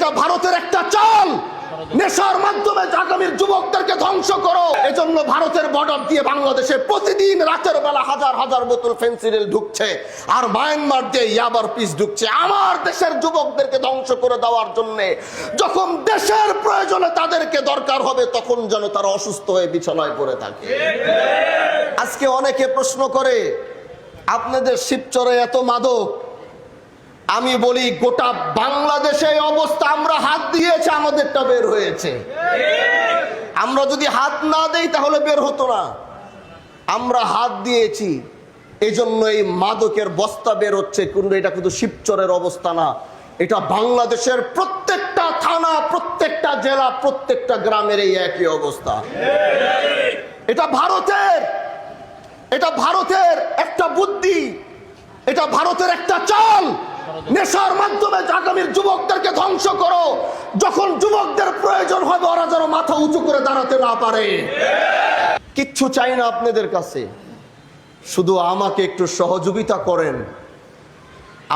এটা ভারতের একটা চাল, নেশার মাধ্যমে আগামীর যুবকদেরকে ধ্বংস করো। এজন্য ভারতের বর্ডার দিয়ে বাংলাদেশে প্রতিদিন রাতের বেলা হাজার হাজার বোতল ফেন্সিডিল ঢুকছে, আর মায়ানমার দিয়ে ইয়াবার পিস ঢুকছে আমার দেশের যুবকদেরকে ধ্বংস করে দেওয়ার জন্য। যখন দেশের প্রয়োজনে তাদেরকে দরকার হবে তখন যেন তারা অসুস্থ হয়ে বিছানায় পড়ে থাকে। আজকে অনেকে প্রশ্ন করে আপনাদের শিবচরে এত মাদক। আমি বলি গোটা বাংলাদেশে অবস্থা, আমরা হাত দিয়েছি আমাদেরটা বের হয়েছে। আমরা যদি হাত না দেই তাহলে বের হতো না। আমরা হাত দিয়েছি, এই জন্য এই মাদকের বস্তা বের হচ্ছে। কিন্তু এটা কিন্তু শিবচরের অবস্থা না, এটা বাংলাদেশের প্রত্যেকটা থানা, প্রত্যেকটা জেলা, প্রত্যেকটা গ্রামের এই একই অবস্থা। এটা ভারতের একটা বুদ্ধি, এটা ভারতের একটা চাল, নেশার মাধ্যমে আগামীর যুবকদেরকে ধ্বংস করো। যখন যুবকদের প্রয়োজন হবে ওরা যেন মাথা উঁচু করে দাঁড়াতে না পারে। কিচ্ছু চাই না আপনাদের কাছে, শুধু আমাকে একটু সহযোগিতা করেন,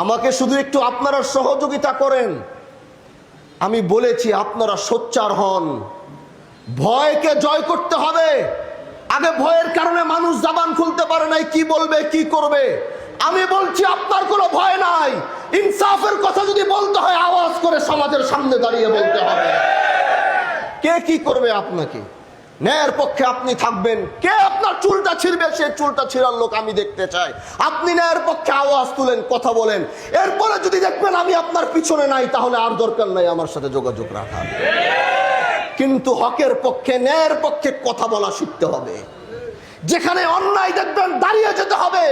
আমাকে শুধু একটু আপনারা সহযোগিতা করেন। আমি বলেছি আপনারা সোচ্চার হন, ভয়কে জয় করতে হবে। আগে ভয়ের কারণে মানুষ জবান খুলতে পারে নাই, কি বলবে কি করবে। আমি বলছি আপনার কোনো ভয় নাই। ইনসাফের কথা যদি বলতে হয় আওয়াজ করে সমাজের সামনে দাঁড়িয়ে বলতে হবে। কে কি করবে আপনাকে? ন্যায়ের পক্ষে আপনি থাকবেন। কে আপনার চুলটা ছিঁড়বে? সে চুলটা ছিঁড়ার লোক আমি দেখতে চাই। আপনি ন্যায়ের পক্ষে আওয়াজ তুলেন, কথা বলেন। এরপরে যদি দেখবেন আমি আপনার পিছনে নাই, তাহলে আর দরকার নাই আমার সাথে যোগাযোগ রাখা। কিন্তু হকের পক্ষে, ন্যায়ের পক্ষে কথা বলা শিখতে হবে। যেখানে অন্যায় দেখবেন দাঁড়িয়ে যেতে হবে,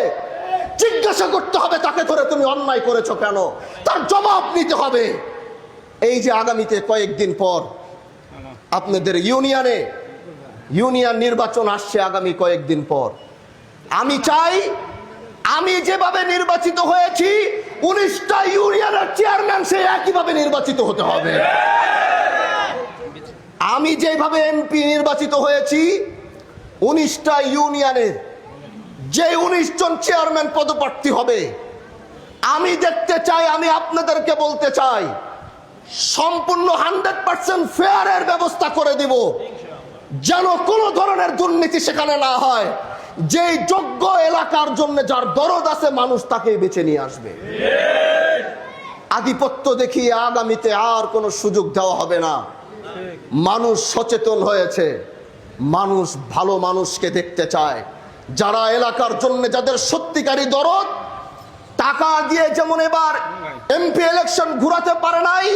জিজ্ঞাসা করতে হবে তাকে ধরে তুমি অন্যায় করেছো কেন, তার জবাব নিতে হবে। এই যে আগামীতে কয়েকদিন পর আপনাদের ইউনিয়ন নির্বাচন আসছে, আগামী কয়েকদিন পর আমি চাই আমি যেভাবে নির্বাচিত হয়েছি 19টা ইউনিয়নের চেয়ারম্যান সে একইভাবে নির্বাচিত হতে হবে। আমি যেভাবে এমপি নির্বাচিত হয়েছি 19টা ইউনিয়নের যে 19 জন চেয়ারম্যান পদপ্রার্থী হবে, আমি দেখতে চাই, আমি আপনাদেরকে বলতে চাই সম্পূর্ণ 100% ফেয়ারের ব্যবস্থা করে দিব, যেন কোনো ধরনের দুর্নীতি সেখানে না হয়। যে যোগ্য এলাকার জন্য যার দরদ আছে মানুষ তাকেই বেছে নিয়ে আসবে। আধিপত্য দেখিয়ে আগামীতে আর কোনো সুযোগ দেওয়া হবে না। মানুষ সচেতন হয়েছে, মানুষ ভালো মানুষকে দেখতে চায়। যারা এলাকার জন্য, যাদের সত্যিকারী দরদ, টাকা দিয়ে যেমন এবার এমপি ইলেকশন ঘুরাতে পারে নাই,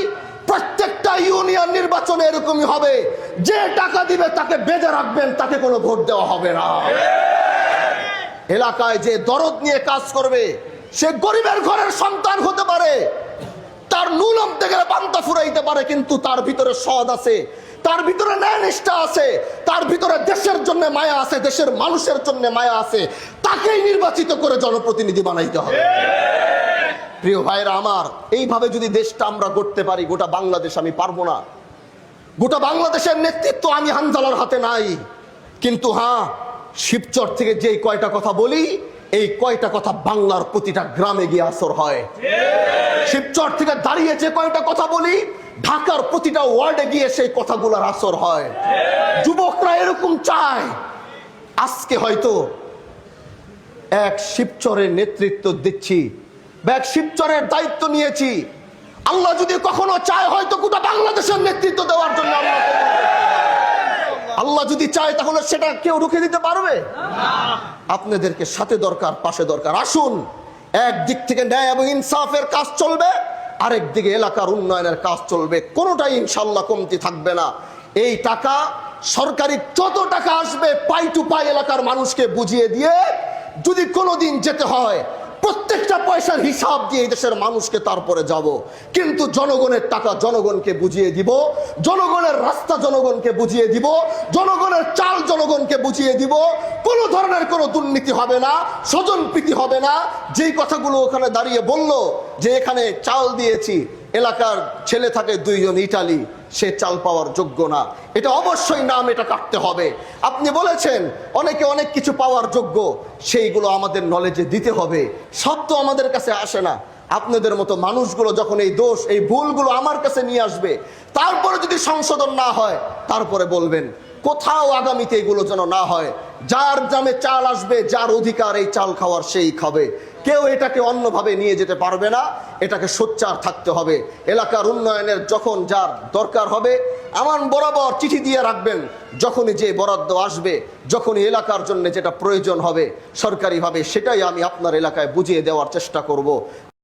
প্রত্যেকটা ইউনিয়ন নির্বাচনে এরকমই হবে। যে টাকা দিবে তাকে বেঁধে রাখবেন, তাকে কোনো ভোট দেওয়া হবে না। এলাকায় যে দরদ নিয়ে কাজ করবে, সে গরিবের ঘরের সন্তান হতে পারে, তার নুন আনতে গেলে পান্তা ফুরাইতে পারে, কিন্তু তার ভিতরে সদ আছে, তার ভিতরে ন্যায়নিষ্ঠা আছে, তার ভিতরে দেশের জন্য মায়া আছে, দেশের মানুষের জন্য মায়া আছে। তাকেই নির্বাচিত করে জনপ্রতিনিধি বানাইতে হবে। প্রিয় ভাইরা আমার, এইভাবে যদি দেশটা আমরা গড়তে পারি, গোটা বাংলাদেশ, আমি পারবো না। গোটা বাংলাদেশের নেতৃত্ব আমি হানজালার হাতে নাই। কিন্তু হ্যাঁ, শিবচর থেকে যে কয়টা কথা বলি, এই কয়টা কথা বাংলার প্রতিটা গ্রামে গিয়ে আসর হয়। শিবচর থেকে দাঁড়িয়ে যে কয়টা কথা বলি, ঢাকার প্রতিটা ওয়ার্ডে গিয়ে সেই কথাগুলোর আসর হয়। যুবকরা এরকম চায়। আজকে হয়তো এক শিবচরের নেতৃত্ব দিচ্ছি বা এক শিবচরের দায়িত্ব নিয়েছি। আল্লাহ যদি কখনো চায় হয়তো গোটা বাংলাদেশের নেতৃত্ব দেওয়ার জন্য আল্লাহ যদি চায়, তাহলে সেটা কেউ রুখে দিতে পারবে? আপনাদেরকে সাথে দরকার, পাশে দরকার। আসুন, একদিক থেকে ন্যায় এবং ইনসাফের কাজ চলবে, আরেক দিকে এলাকার উন্নয়নের কাজ চলবে। কোনোটাই ইনশাল্লাহ কমতি থাকবে না। এই টাকা সরকারি যত টাকা আসবে পাই টু পাই এলাকার মানুষকে বুঝিয়ে দিয়ে, যদি কোনোদিন যেতে হয় প্রত্যেকটা পয়সার হিসাব দিয়ে দেশের মানুষকে তারপরে যাব। কিন্তু জনগণের টাকা জনগণকে বুঝিয়ে দিব, জনগণের রাস্তা জনগণকে বুঝিয়ে দিব, জনগণের চাল জনগণকে বুঝিয়ে দিব। কোনো ধরনের কোনো দুর্নীতি হবে না, স্বজনপ্রীতি হবে না। যেই কথাগুলো ওখানে দাঁড়িয়ে বলল যে এখানে চাল দিয়েছি, এলাকার ছেলে থাকে 2 জন ইটালি, সে চাল পাওয়ার যোগ্য না। এটা অবশ্যই নাম এটা কাটতে হবে। আপনি বলেছেন অনেকে অনেক কিছু পাওয়ার যোগ্য, সেইগুলো আমাদের নলেজে দিতে হবে। সব তো আমাদের কাছে আসে না। আপনাদের মতো মানুষগুলো যখন এই দোষ এই ভুলগুলো আমার কাছে নিয়ে আসবে, তারপরে যদি সংশোধন না হয় তারপরে বলবেন। কোথাও আগামীতে এগুলো যেন না হয়। যার দামে চাল আসবে, যার অধিকার এই চাল খাওয়ার সেই খাবে। কেউ এটাকে অন্যভাবে নিয়ে যেতে পারবে না। এটাকে সোচ্চার থাকতে হবে। এলাকার উন্নয়নের যখন যার দরকার হবে আমার বরাবর চিঠি দিয়ে রাখবেন। যখনই যে বরাদ্দ আসবে, যখনই এলাকার জন্য যেটা প্রয়োজন হবে সরকারিভাবে, সেটাই আমি আপনার এলাকায় বুঝিয়ে দেওয়ার চেষ্টা করব।